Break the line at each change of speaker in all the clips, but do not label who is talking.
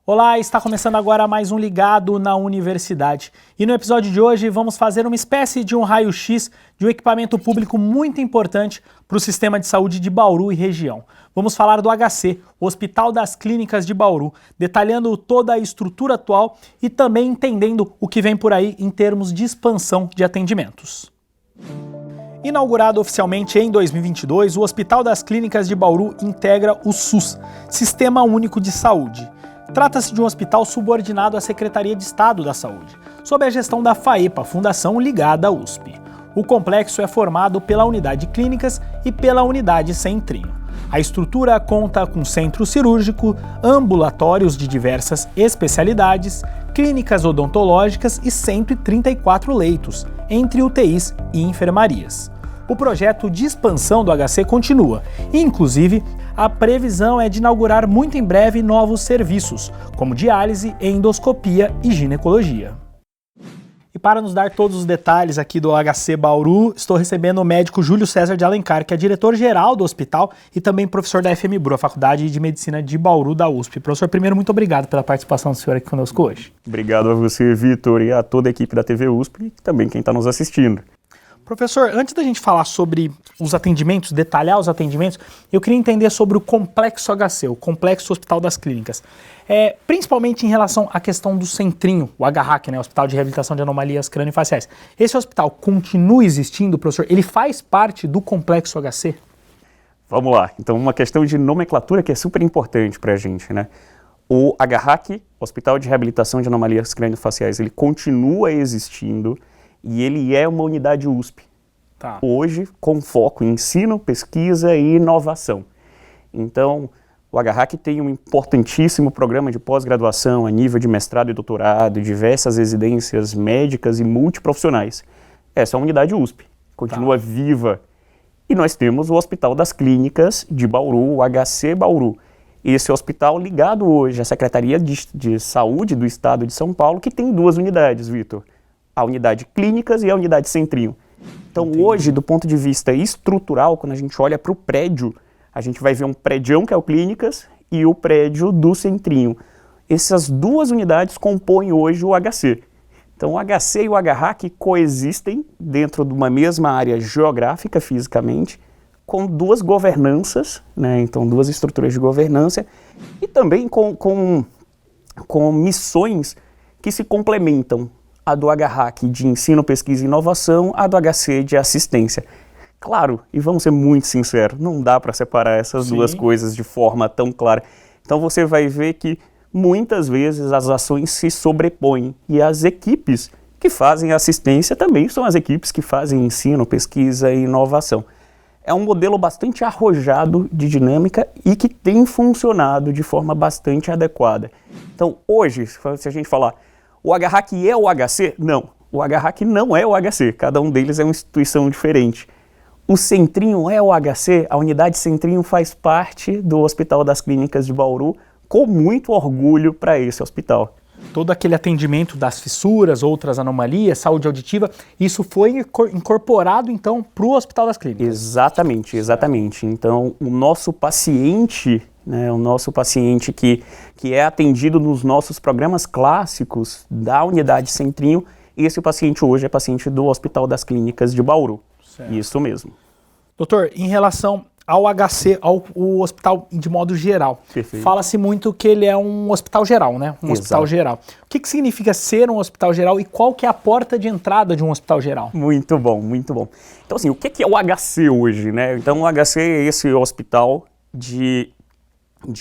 Olá, está começando agora mais um Ligado na Universidade. E no episódio de hoje vamos fazer uma espécie de um raio-x de um equipamento público muito importante para o sistema de saúde de Bauru e região. Vamos falar do HC, o Hospital das Clínicas de Bauru, detalhando toda a estrutura atual e também entendendo o que vem por aí em termos de expansão de atendimentos. Inaugurado oficialmente em 2022, o Hospital das Clínicas de Bauru integra o SUS, Sistema Único de Saúde. Trata-se de um hospital subordinado à Secretaria de Estado da Saúde, sob a gestão da FAEPA, fundação ligada à USP. O complexo é formado pela unidade de clínicas e pela unidade centrinho. A estrutura conta com centro cirúrgico, ambulatórios de diversas especialidades, clínicas odontológicas e 134 leitos, entre UTIs e enfermarias. O projeto de expansão do HC continua e, inclusive, a previsão é de inaugurar muito em breve novos serviços, como diálise, endoscopia e ginecologia. E para nos dar todos os detalhes aqui do HC Bauru, estou recebendo o médico Júlio César de Alencar, que é diretor-geral do hospital e também professor da FMBRU, a Faculdade de Medicina de Bauru da USP. Professor, primeiro, muito obrigado pela participação do senhor aqui conosco hoje.
Obrigado a você, Vitor, e a toda a equipe da TV USP e também quem está nos assistindo.
Professor, antes da gente falar sobre os atendimentos, detalhar os atendimentos, eu queria entender sobre o Complexo HC, o Complexo Hospital das Clínicas. Principalmente em relação à questão do centrinho, o HRAC, né, Hospital de Reabilitação de Anomalias Crâniofaciais. Esse hospital continua existindo, professor? Ele faz parte do Complexo HC?
Vamos lá. Então, uma questão de nomenclatura que é super importante para a gente, né? O HRAC, Hospital de Reabilitação de Anomalias Crâniofaciais, ele continua existindo e ele é uma unidade USP.
Tá.
Hoje, com foco em ensino, pesquisa e inovação. Então, o HRAC tem um importantíssimo programa de pós-graduação a nível de mestrado e doutorado, diversas residências médicas e multiprofissionais. Essa é uma unidade USP, continua viva. E nós temos o Hospital das Clínicas de Bauru, o HC Bauru. Esse hospital ligado hoje à Secretaria de Saúde do Estado de São Paulo, que tem duas unidades, Vitor. A unidade Clínicas e a unidade Centrinho. Então, hoje, do ponto de vista estrutural, quando a gente olha para o prédio, a gente vai ver um prédião que é o Clínicas e o prédio do Centrinho. Essas duas unidades compõem hoje o HC. Então, o HC e o HRAC coexistem dentro de uma mesma área geográfica, fisicamente, com duas governanças, né? Então, duas estruturas de governança e também com missões que se complementam. A do HRAC de ensino, pesquisa e inovação, a do HC de assistência. Claro, e vamos ser muito sinceros, não dá para separar essas duas coisas de forma tão clara. Então você vai ver que muitas vezes as ações se sobrepõem e as equipes que fazem assistência também são as equipes que fazem ensino, pesquisa e inovação. É um modelo bastante arrojado de dinâmica e que tem funcionado de forma bastante adequada. Então hoje, se a gente falar o HRAC é o HC? Não, o HRAC não é o HC, cada um deles é uma instituição diferente. O Centrinho é o HC, a unidade Centrinho faz parte do Hospital das Clínicas de Bauru, com muito orgulho para esse hospital.
Todo aquele atendimento das fissuras, outras anomalias, saúde auditiva, isso foi incorporado então para o Hospital das Clínicas?
Exatamente, exatamente. Então o nosso paciente, né, o nosso paciente que é atendido nos nossos programas clássicos da unidade Centrinho, esse paciente hoje é paciente do Hospital das Clínicas de Bauru. Certo. Isso mesmo.
Doutor, em relação ao HC, o hospital de modo geral, fala-se muito que ele é um hospital geral, né? Um hospital geral. O que significa ser um hospital geral e qual que é a porta de entrada de um hospital geral?
Muito bom, muito bom. Então assim, o que é o HC hoje, né? Então o HC é esse hospital de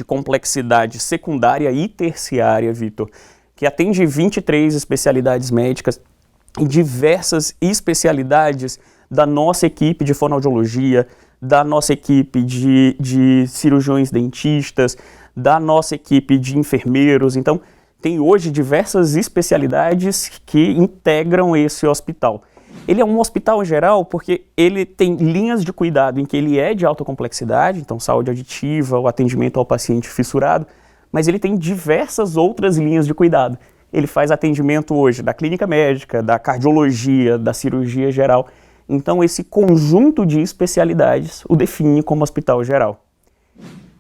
complexidade secundária e terciária, Vitor, que atende 23 especialidades médicas e diversas especialidades da nossa equipe de fonoaudiologia, da nossa equipe de cirurgiões dentistas, da nossa equipe de enfermeiros. Então, tem hoje diversas especialidades que integram esse hospital. Ele é um hospital geral porque ele tem linhas de cuidado em que ele é de alta complexidade, então saúde auditiva, o atendimento ao paciente fissurado, mas ele tem diversas outras linhas de cuidado. Ele faz atendimento hoje da clínica médica, da cardiologia, da cirurgia geral. Então esse conjunto de especialidades o define como hospital geral.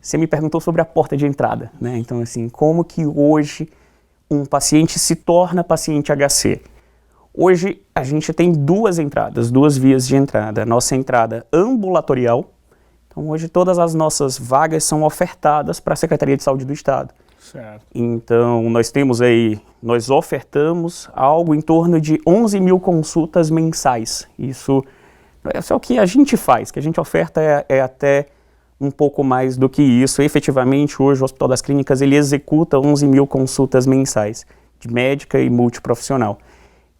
Você me perguntou sobre a porta de entrada, né? Então, assim, como que hoje um paciente se torna paciente HC? Hoje a gente tem duas entradas, duas vias de entrada. A nossa entrada ambulatorial. Então, hoje todas as nossas vagas são ofertadas para a Secretaria de Saúde do Estado.
Certo.
Então, nós ofertamos algo em torno de 11 mil consultas mensais. Isso é o que a gente faz, que a gente oferta é até um pouco mais do que isso. Efetivamente, hoje o Hospital das Clínicas ele executa 11 mil consultas mensais, de médica e multiprofissional.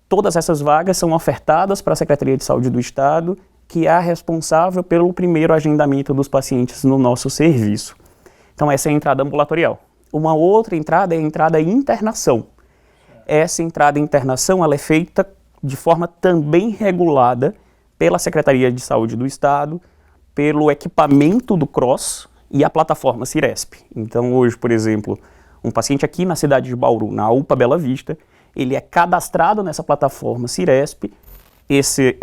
Todas essas vagas são ofertadas para a Secretaria de Saúde do Estado, que é a responsável pelo primeiro agendamento dos pacientes no nosso serviço. Então, essa é a entrada ambulatorial. Uma outra entrada é a entrada internação. Essa entrada internação ela é feita de forma também regulada pela Secretaria de Saúde do Estado, pelo equipamento do CROSS e a plataforma Ciresp. Então, hoje, por exemplo, um paciente aqui na cidade de Bauru, na UPA Bela Vista, ele é cadastrado nessa plataforma Ciresp. Esse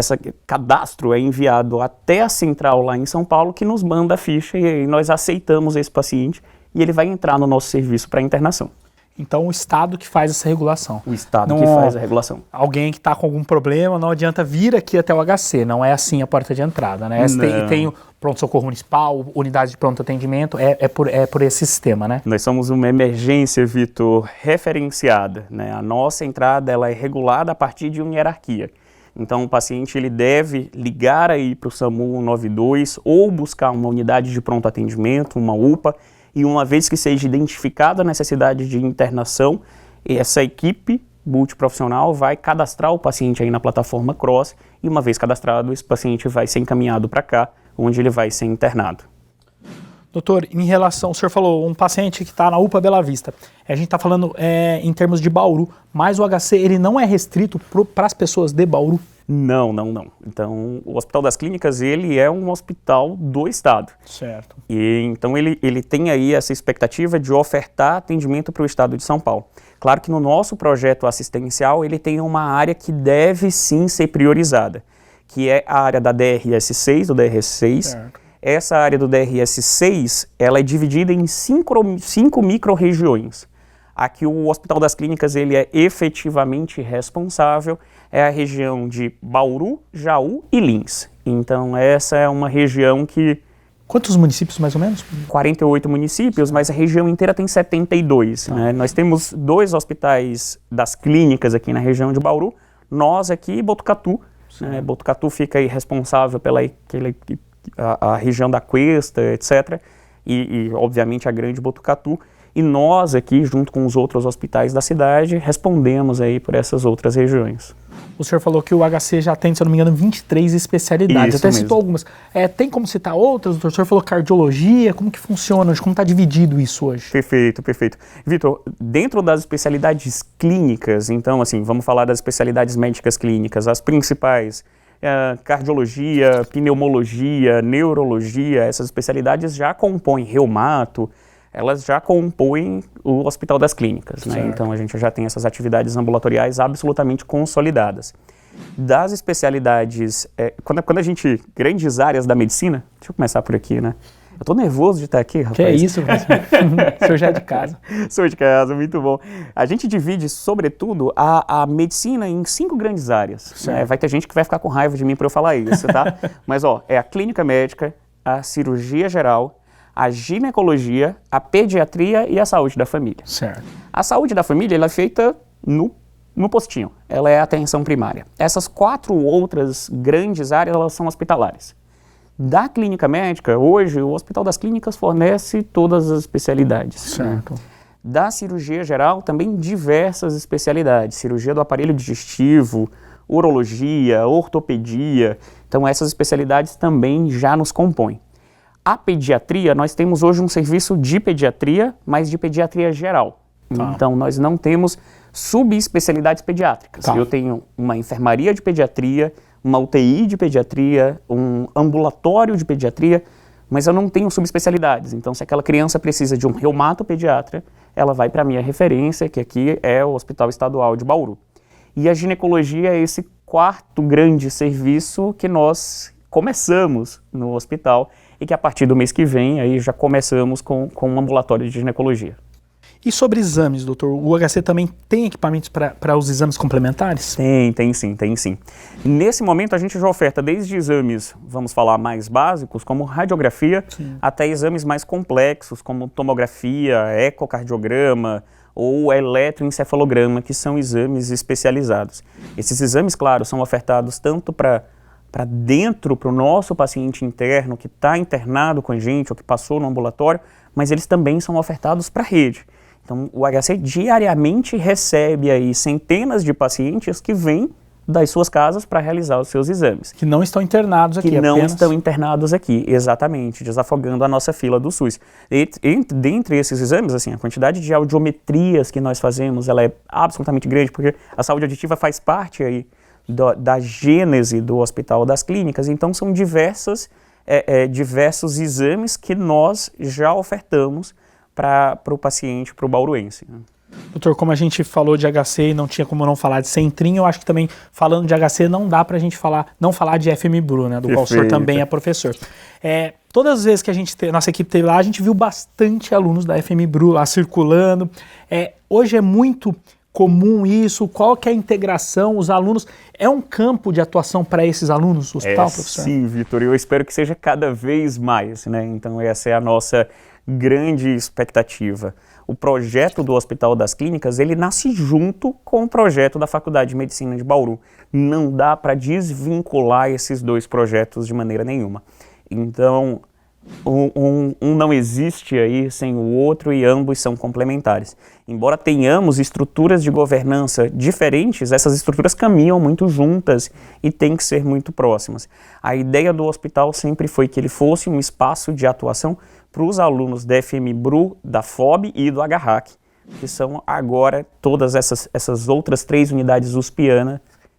cadastro é enviado até a central lá em São Paulo, que nos manda a ficha e aí nós aceitamos esse paciente e ele vai entrar no nosso serviço para internação.
Então, o Estado que faz essa regulação.
O Estado que faz a regulação.
Alguém que está com algum problema, não adianta vir aqui até o HC, não é assim a porta de entrada, né? Tem o pronto-socorro municipal, unidade de pronto atendimento, é por esse sistema, né?
Nós somos uma emergência, Vitor, referenciada, né? A nossa entrada ela é regulada a partir de uma hierarquia. Então, o paciente ele deve ligar aí para o SAMU 192 ou buscar uma unidade de pronto atendimento, uma UPA, e uma vez que seja identificada a necessidade de internação, essa equipe multiprofissional vai cadastrar o paciente aí na plataforma CROSS e uma vez cadastrado, esse paciente vai ser encaminhado para cá, onde ele vai ser internado.
Doutor, em relação, o senhor falou, um paciente que está na UPA Bela Vista, a gente está falando em termos de Bauru, mas o HC ele não é restrito para as pessoas de Bauru?
Não. Então, o Hospital das Clínicas, ele é um hospital do Estado.
Certo.
E, então, ele tem aí essa expectativa de ofertar atendimento para o Estado de São Paulo. Claro que no nosso projeto assistencial, ele tem uma área que deve sim ser priorizada, que é a área da DRS6, do DRS6.
Certo.
Essa área do DRS6, ela é dividida em cinco micro-regiões. Aqui o Hospital das Clínicas ele é efetivamente responsável, é a região de Bauru, Jaú e Lins. Então essa é uma região que...
Quantos municípios mais ou menos?
48 municípios, mas a região inteira tem 72. Né? Nós temos 2 hospitais das clínicas aqui na região de Bauru, nós aqui e Botucatu. Né? Botucatu fica aí responsável pela a região da Cuesta, etc. E obviamente a grande Botucatu. E nós aqui, junto com os outros hospitais da cidade, respondemos aí por essas outras regiões.
O senhor falou que o HC já tem, se eu não me engano, 23 especialidades.
Isso
até
mesmo.
citou algumas. Tem como citar outras? O senhor falou cardiologia, como que funciona hoje? Como está dividido isso hoje?
Perfeito. Vitor, dentro das especialidades clínicas, então assim, vamos falar das especialidades médicas clínicas, as principais, cardiologia, pneumologia, neurologia, essas especialidades já compõem reumato, elas já compõem o Hospital das Clínicas, né? Então a gente já tem essas atividades ambulatoriais absolutamente consolidadas. Das especialidades, quando a gente, grandes áreas da medicina, deixa eu começar por aqui, né? Eu tô nervoso de estar aqui, rapaz.
Que é isso, o senhor já é de casa.
Sou de casa, muito bom. A gente divide, sobretudo, a medicina em 5 grandes áreas. Né? Vai ter gente que vai ficar com raiva de mim por eu falar isso, tá? Mas, é a clínica médica, a cirurgia geral, a ginecologia, a pediatria e a saúde da família.
Certo.
A saúde da família ela é feita no postinho, ela é a atenção primária. Essas 4 outras grandes áreas elas são hospitalares. Da clínica médica, hoje o Hospital das Clínicas fornece todas as especialidades.
Certo.
Né? Da cirurgia geral, também diversas especialidades, cirurgia do aparelho digestivo, urologia, ortopedia, então essas especialidades também já nos compõem. A pediatria, nós temos hoje um serviço de pediatria, mas de pediatria geral. Tá. Então, nós não temos subespecialidades pediátricas. Tá. Eu tenho uma enfermaria de pediatria, uma UTI de pediatria, um ambulatório de pediatria, mas eu não tenho subespecialidades. Então, se aquela criança precisa de um reumatopediatra, ela vai para a minha referência, que aqui é o Hospital Estadual de Bauru. E a ginecologia é esse 4º grande serviço que nós começamos no hospital e que a partir do mês que vem aí já começamos com um ambulatório de ginecologia.
E sobre exames, doutor, o HC também tem equipamentos para os exames complementares?
Tem sim. Nesse momento a gente já oferta desde exames, vamos falar, mais básicos, como radiografia, até exames mais complexos, como tomografia, ecocardiograma ou eletroencefalograma, que são exames especializados. Esses exames, claro, são ofertados tanto para dentro, para o nosso paciente interno que está internado com a gente ou que passou no ambulatório, mas eles também são ofertados para a rede. Então, o HC diariamente recebe aí centenas de pacientes que vêm das suas casas para realizar os seus exames.
Que não estão internados aqui,
que não
apenas...
estão internados aqui, exatamente, desafogando a nossa fila do SUS. Dentre esses exames, assim, a quantidade de audiometrias que nós fazemos, ela é absolutamente grande, porque a saúde auditiva faz parte aí da gênese do Hospital das Clínicas, então são diversos exames que nós já ofertamos para o paciente, para o bauruense.
Doutor, como a gente falou de HC e não tinha como não falar de Centrinho, eu acho que também falando de HC não dá para a gente não falar de FMBRU, né, do qual o senhor também é professor. Todas as vezes que nossa equipe esteve lá, a gente viu bastante alunos da FMBRU lá circulando. Hoje é muito comum isso? Qual que é a integração? Os alunos... É um campo de atuação para esses alunos do hospital, professor?
Sim, Vitor, eu espero que seja cada vez mais, né? Então essa é a nossa grande expectativa. O projeto do Hospital das Clínicas, ele nasce junto com o projeto da Faculdade de Medicina de Bauru. Não dá para desvincular esses dois projetos de maneira nenhuma. Então, um não existe aí sem o outro e ambos são complementares. Embora tenhamos estruturas de governança diferentes, essas estruturas caminham muito juntas e têm que ser muito próximas. A ideia do hospital sempre foi que ele fosse um espaço de atuação para os alunos da FMBRU, da FOB e do HRAC, que são agora todas essas outras 3 unidades uspianas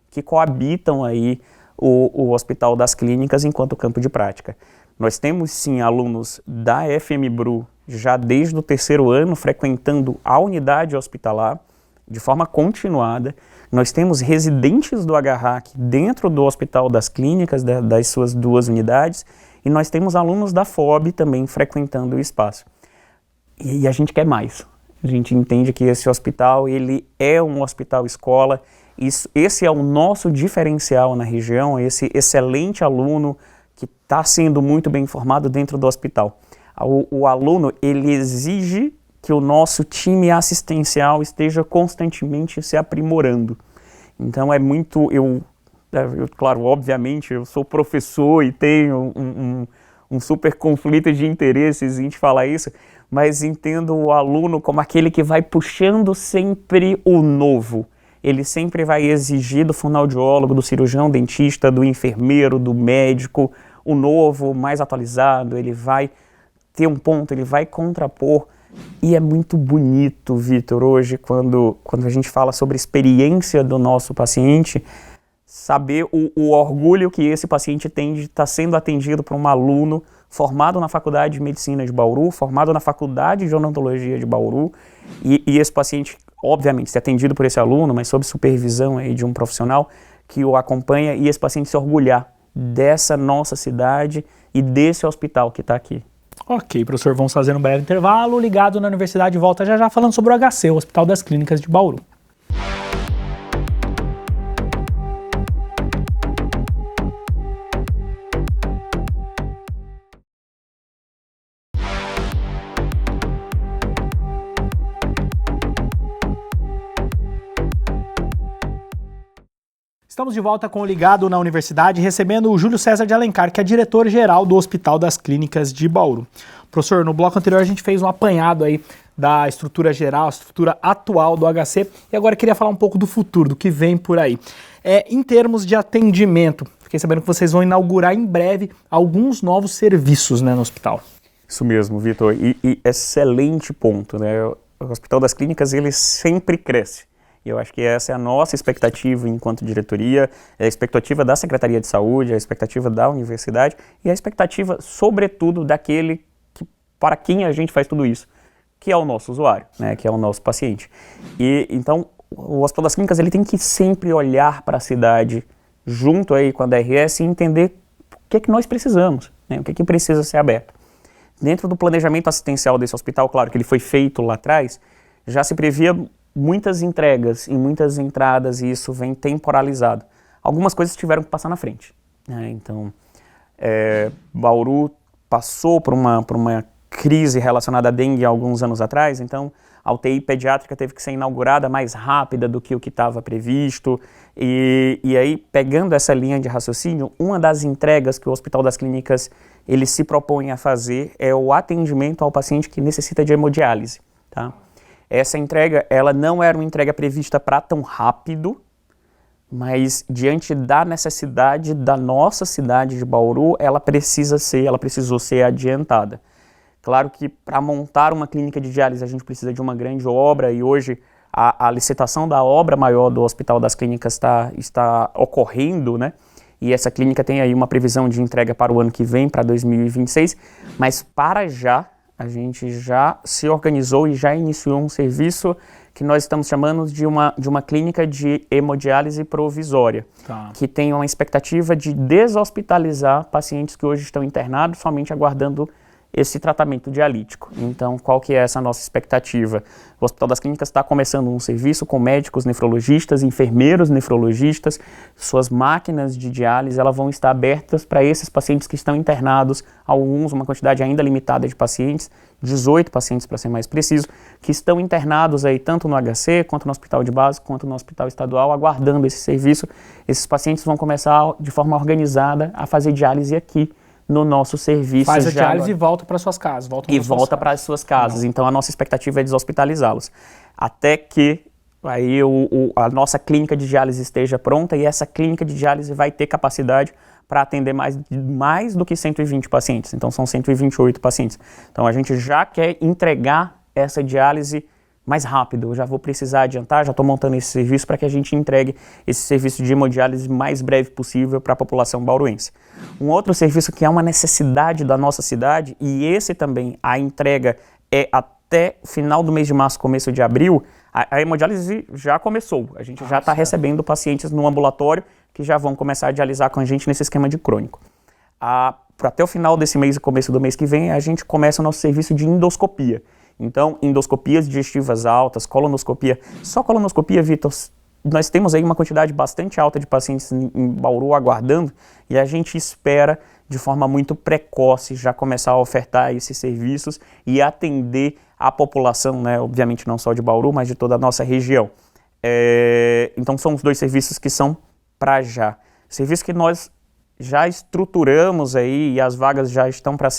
que coabitam aí o Hospital das Clínicas enquanto campo de prática. Nós temos sim alunos da FMBRU já desde o 3º ano frequentando a unidade hospitalar de forma continuada. Nós temos residentes do HRAC dentro do Hospital das Clínicas, das suas 2 unidades, e nós temos alunos da FOB também frequentando o espaço. E a gente quer mais. A gente entende que esse hospital, ele é um hospital escola. Esse é o nosso diferencial na região, esse excelente aluno que está sendo muito bem formado dentro do hospital. O aluno, ele exige que o nosso time assistencial esteja constantemente se aprimorando. Então é muito... claro, obviamente, eu sou professor e tenho um super conflito de interesses em te falar isso, mas entendo o aluno como aquele que vai puxando sempre o novo. Ele sempre vai exigir do fonoaudiólogo, do cirurgião dentista, do enfermeiro, do médico, o novo, mais atualizado. Ele vai ter um ponto, ele vai contrapor. E é muito bonito, Vitor, hoje, quando a gente fala sobre a experiência do nosso paciente, saber o orgulho que esse paciente tem de estar sendo atendido por um aluno formado na Faculdade de Medicina de Bauru, formado na Faculdade de Odontologia de Bauru, e esse paciente, obviamente, ser atendido por esse aluno, mas sob supervisão aí de um profissional que o acompanha, e esse paciente se orgulhar dessa nossa cidade e desse hospital que está aqui.
Ok, professor, vamos fazer um breve intervalo. Ligado na Universidade, volta já falando sobre o HC, o Hospital das Clínicas de Bauru. Estamos de volta com o Ligado na Universidade, recebendo o Júlio César de Alencar, que é diretor-geral do Hospital das Clínicas de Bauru. Professor, no bloco anterior a gente fez um apanhado aí da estrutura geral, a estrutura atual do HC, e agora eu queria falar um pouco do futuro, do que vem por aí. Em termos de atendimento, fiquei sabendo que vocês vão inaugurar em breve alguns novos serviços, né, no hospital.
Isso mesmo, Vitor, e excelente ponto, né? O Hospital das Clínicas, ele sempre cresce. E eu acho que essa é a nossa expectativa enquanto diretoria, é a expectativa da Secretaria de Saúde, é a expectativa da universidade e a expectativa, sobretudo, daquele para quem a gente faz tudo isso, que é o nosso usuário, né, que é o nosso paciente. E então, o Hospital das Clínicas ele tem que sempre olhar para a cidade junto aí com a DRS e entender que é que nós precisamos, né? O que é que precisa ser aberto. Dentro do planejamento assistencial desse hospital, claro que ele foi feito lá atrás, já se previa muitas entregas e muitas entradas, e isso vem temporalizado. Algumas coisas tiveram que passar na frente, né? Então, Bauru passou por uma crise relacionada à dengue há alguns anos atrás, então a UTI pediátrica teve que ser inaugurada mais rápida do que o que estava previsto, e aí, pegando essa linha de raciocínio, uma das entregas que o Hospital das Clínicas ele se propõe a fazer é o atendimento ao paciente que necessita de hemodiálise, tá? Essa entrega, ela não era uma entrega prevista para tão rápido, mas diante da necessidade da nossa cidade de Bauru, ela precisou ser adiantada. Claro que para montar uma clínica de diálise a gente precisa de uma grande obra, e hoje a licitação da obra maior do Hospital das Clínicas está ocorrendo, né? E essa clínica tem aí uma previsão de entrega para o ano que vem, para 2026, mas para já, a gente já se organizou e já iniciou um serviço que nós estamos chamando de uma clínica de hemodiálise provisória, que tem uma expectativa de deshospitalizar pacientes que hoje estão internados somente aguardando esse tratamento dialítico. Então, qual que é essa nossa expectativa? O Hospital das Clínicas está começando um serviço com médicos nefrologistas, enfermeiros nefrologistas, suas máquinas de diálise, elas vão estar abertas para esses pacientes que estão internados, alguns, uma quantidade ainda limitada de pacientes, 18 pacientes para ser mais preciso, que estão internados aí tanto no HC, quanto no hospital de base, quanto no hospital estadual, aguardando esse serviço. Esses pacientes vão começar de forma organizada a fazer diálise aqui, no nosso serviço.
Faz a diálise e volta para suas casas.
Volta para as suas casas. Então, a nossa expectativa é deshospitalizá-los. Até que aí a nossa clínica de diálise esteja pronta, e essa clínica de diálise vai ter capacidade para atender mais do que 120 pacientes. Então, são 128 pacientes. Então, a gente já quer entregar essa diálise mais rápido. Eu já vou precisar adiantar, já estou montando esse serviço para que a gente entregue esse serviço de hemodiálise mais breve possível para a população bauruense. Um outro serviço que é uma necessidade da nossa cidade, e esse também, a entrega é até final do mês de março, começo de abril, a hemodiálise já começou. A gente já está recebendo pacientes no ambulatório que já vão começar a dialisar com a gente nesse esquema de crônico. Até o final desse mês e começo do mês que vem, a gente começa o nosso serviço de endoscopia. Então, endoscopias digestivas altas, colonoscopia. Só colonoscopia, Vitor, nós temos aí uma quantidade bastante alta de pacientes em Bauru aguardando, e a gente espera, de forma muito precoce, já começar a ofertar esses serviços e atender a população, né, obviamente não só de Bauru, mas de toda a nossa região. Então, são os dois serviços que são para já. Serviços que nós já estruturamos aí, e as vagas já estão para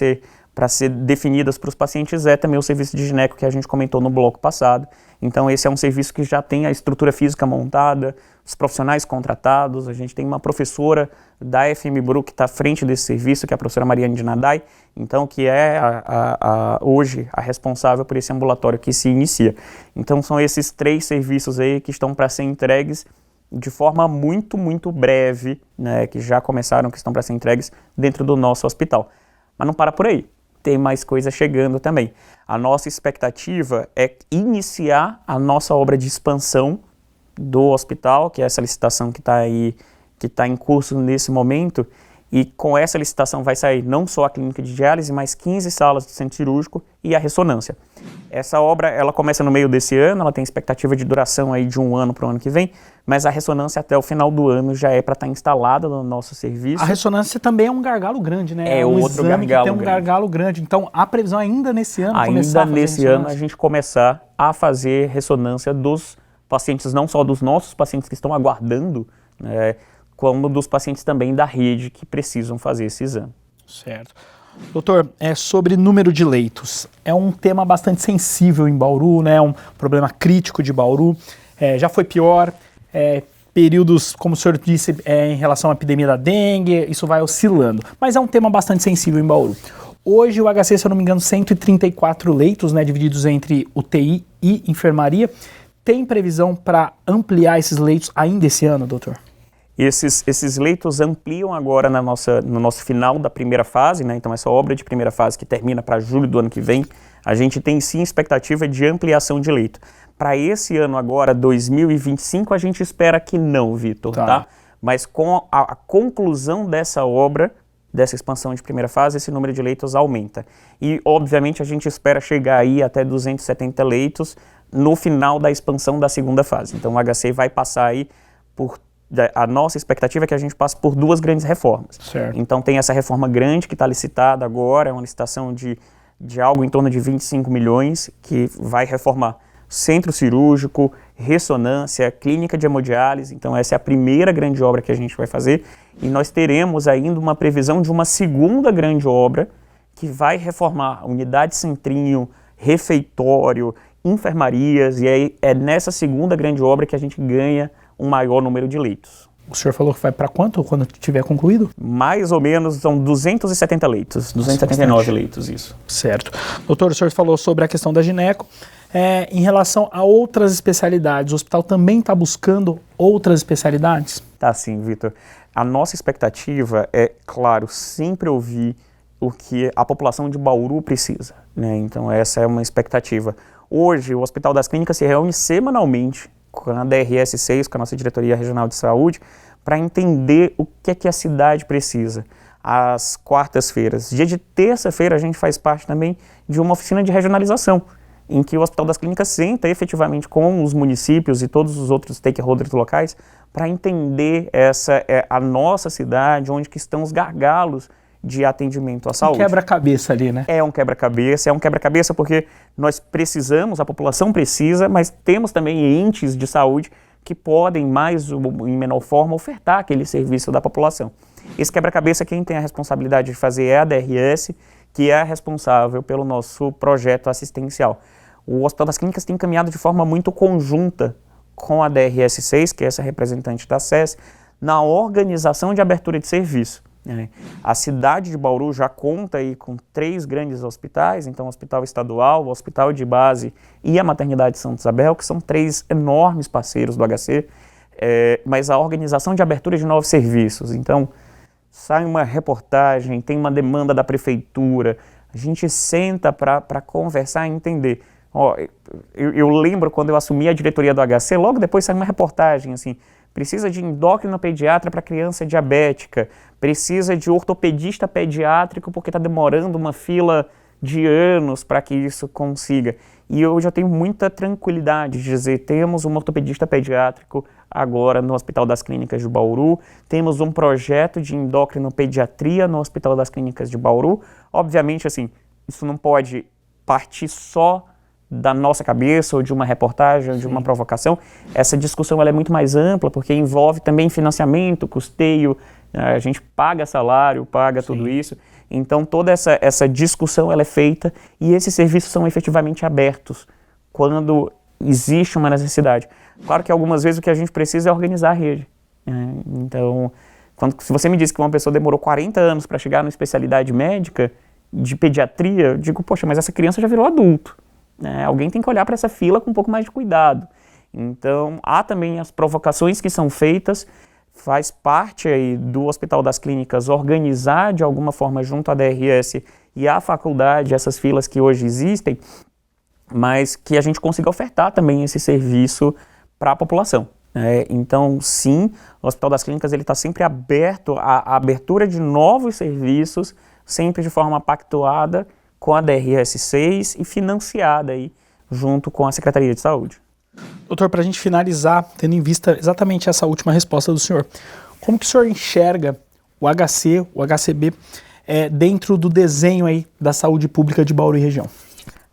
ser definidas para os pacientes, é também o serviço de gineco que a gente comentou no bloco passado. Então, esse é um serviço que já tem a estrutura física montada, os profissionais contratados. A gente tem uma professora da FMBRU que está à frente desse serviço, que é a professora Mariane de Nadai, então, que é hoje a responsável por esse ambulatório que se inicia. Então, são esses 3 serviços aí que estão para ser entregues de forma muito, muito breve, né, que já começaram, que estão para ser entregues dentro do nosso hospital. Mas não para por aí. Tem mais coisa chegando também. A nossa expectativa é iniciar a nossa obra de expansão do hospital, que é essa licitação que está aí, que está em curso nesse momento, e com essa licitação vai sair não só a clínica de diálise, mas 15 salas do centro cirúrgico e a ressonância. Essa obra, ela começa no meio desse ano, ela tem expectativa de duração aí de 1 ano para o ano que vem, mas a ressonância até o final do ano já é para estar instalada no nosso serviço.
A ressonância também é um gargalo grande, né?
É outro
exame
gargalo
que tem um gargalo grande. Então, a previsão é ainda nesse ano
ainda nesse ano a gente começar a fazer ressonância dos pacientes, não só dos nossos pacientes que estão aguardando, né, como dos pacientes também da rede que precisam fazer esse exame.
Certo. Doutor, sobre número de leitos. É um tema bastante sensível em Bauru, né? Um problema crítico de Bauru. Já foi pior. Períodos, como o senhor disse, em relação à epidemia da dengue, isso vai oscilando. Mas é um tema bastante sensível em Bauru. Hoje o HC, se eu não me engano, 134 leitos, né, divididos entre UTI e enfermaria. Tem previsão para ampliar esses leitos ainda esse ano, doutor?
Esses leitos ampliam agora no nosso final da primeira fase, né? Então essa obra de primeira fase que termina para julho do ano que vem, a gente tem sim expectativa de ampliação de leito. Para esse ano agora, 2025, a gente espera que não, Vitor, tá? Mas com a conclusão dessa obra, dessa expansão de primeira fase, esse número de leitos aumenta. E, obviamente, a gente espera chegar aí até 270 leitos no final da expansão da segunda fase. Então, o HC vai passar aí por... A nossa expectativa é que a gente passe por 2 grandes reformas.
Certo.
Então, tem essa reforma grande que está licitada agora, é uma licitação de algo em torno de 25 milhões, que vai reformar centro cirúrgico, ressonância, clínica de hemodiálise. Então, essa é a primeira grande obra que a gente vai fazer. E nós teremos ainda uma previsão de uma segunda grande obra que vai reformar unidade centrinho, refeitório, enfermarias. E aí é nessa segunda grande obra que a gente ganha um maior número de leitos.
O senhor falou que vai para quanto quando tiver concluído?
Mais ou menos são 270 leitos, 279 leitos, isso.
Certo. Doutor, o senhor falou sobre a questão da gineco. Em relação a outras especialidades, o hospital também está buscando outras especialidades?
Tá sim, Vitor. A nossa expectativa é, claro, sempre ouvir o que a população de Bauru precisa, né? Então essa é uma expectativa. Hoje o Hospital das Clínicas se reúne semanalmente com a DRS6, com a nossa Diretoria Regional de Saúde, para entender o que é que a cidade precisa. Às quartas-feiras. Dia de terça-feira a gente faz parte também de uma oficina de regionalização, em que o Hospital das Clínicas senta efetivamente com os municípios e todos os outros stakeholders locais para entender a nossa cidade, onde que estão os gargalos de atendimento à saúde.
Um quebra-cabeça ali, né?
É um quebra-cabeça porque nós precisamos, a população precisa, mas temos também entes de saúde que podem, mais ou em menor forma, ofertar aquele serviço da população. Esse quebra-cabeça, quem tem a responsabilidade de fazer é a DRS, que é a responsável pelo nosso projeto assistencial. O Hospital das Clínicas tem caminhado de forma muito conjunta com a DRS6, que é essa representante da SES, na organização de abertura de serviço. A cidade de Bauru já conta aí com 3 grandes hospitais, então o Hospital Estadual, o Hospital de Base e a Maternidade Santa Isabel, que são 3 enormes parceiros do HC, mas a organização de abertura de novos serviços. Então, sai uma reportagem, tem uma demanda da prefeitura, a gente senta para conversar e entender. Eu lembro quando eu assumi a diretoria do HC, logo depois saiu uma reportagem assim, precisa de endocrinopediatra para criança diabética, precisa de ortopedista pediátrico porque está demorando uma fila de anos para que isso consiga. E eu já tenho muita tranquilidade de dizer, temos um ortopedista pediátrico agora no Hospital das Clínicas de Bauru, temos um projeto de endocrinopediatria no Hospital das Clínicas de Bauru. Obviamente, assim, isso não pode partir só da nossa cabeça ou de uma reportagem ou de uma provocação. Essa discussão ela é muito mais ampla porque envolve também financiamento, custeio, a gente paga salário, paga tudo isso. Então toda essa discussão ela é feita e esses serviços são efetivamente abertos quando existe uma necessidade. Claro que algumas vezes o que a gente precisa é organizar a rede. Então, se você me diz que uma pessoa demorou 40 anos para chegar numa especialidade médica de pediatria, eu digo, poxa, mas essa criança já virou adulto. Alguém tem que olhar para essa fila com um pouco mais de cuidado. Então, há também as provocações que são feitas, faz parte aí do Hospital das Clínicas organizar de alguma forma junto à DRS e à faculdade essas filas que hoje existem, mas que a gente consiga ofertar também esse serviço para a população. Então, sim, o Hospital das Clínicas está sempre aberto à abertura de novos serviços, sempre de forma pactuada com a DRS6 e financiada aí junto com a Secretaria de Saúde.
Doutor, para a gente finalizar, tendo em vista exatamente essa última resposta do senhor, como que o senhor enxerga o HC, o HCB, dentro do desenho aí da saúde pública de Bauru e região?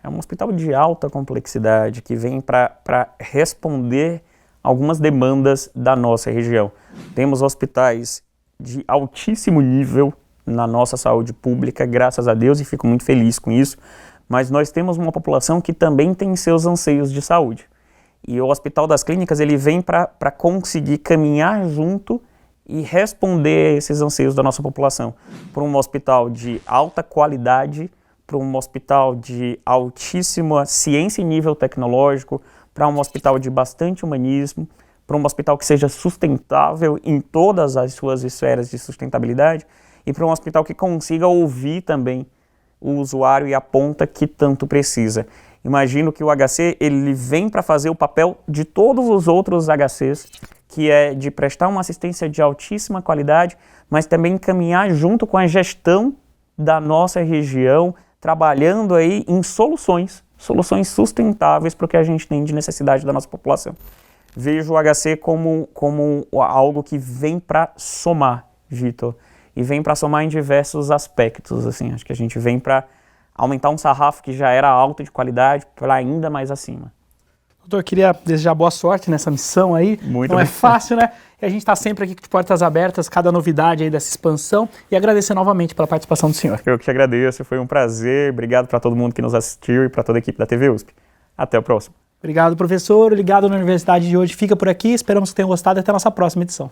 É um hospital de alta complexidade que vem para responder algumas demandas da nossa região. Temos hospitais de altíssimo nível na nossa saúde pública, graças a Deus, e fico muito feliz com isso, mas nós temos uma população que também tem seus anseios de saúde. E o Hospital das Clínicas ele vem para conseguir caminhar junto e responder a esses anseios da nossa população. Para um hospital de alta qualidade, para um hospital de altíssima ciência e nível tecnológico, para um hospital de bastante humanismo, para um hospital que seja sustentável em todas as suas esferas de sustentabilidade e para um hospital que consiga ouvir também o usuário e a ponta que tanto precisa. Imagino que o HC ele vem para fazer o papel de todos os outros HCs, que é de prestar uma assistência de altíssima qualidade, mas também caminhar junto com a gestão da nossa região, trabalhando aí em soluções sustentáveis para o que a gente tem de necessidade da nossa população. Vejo o HC como algo que vem para somar, Vitor, e vem para somar em diversos aspectos, assim, acho que a gente vem para aumentar um sarrafo que já era alto de qualidade para ainda mais acima.
Doutor, eu queria desejar boa sorte nessa missão aí.
Muito
Não
bem.
é fácil, né? E a gente está sempre aqui de portas abertas, cada novidade aí dessa expansão. E agradecer novamente pela participação do senhor.
Eu que te agradeço, foi um prazer. Obrigado para todo mundo que nos assistiu e para toda a equipe da TV USP. Até o próximo.
Obrigado, professor. O Ligado na Universidade de hoje fica por aqui. Esperamos que tenham gostado e até a nossa próxima edição.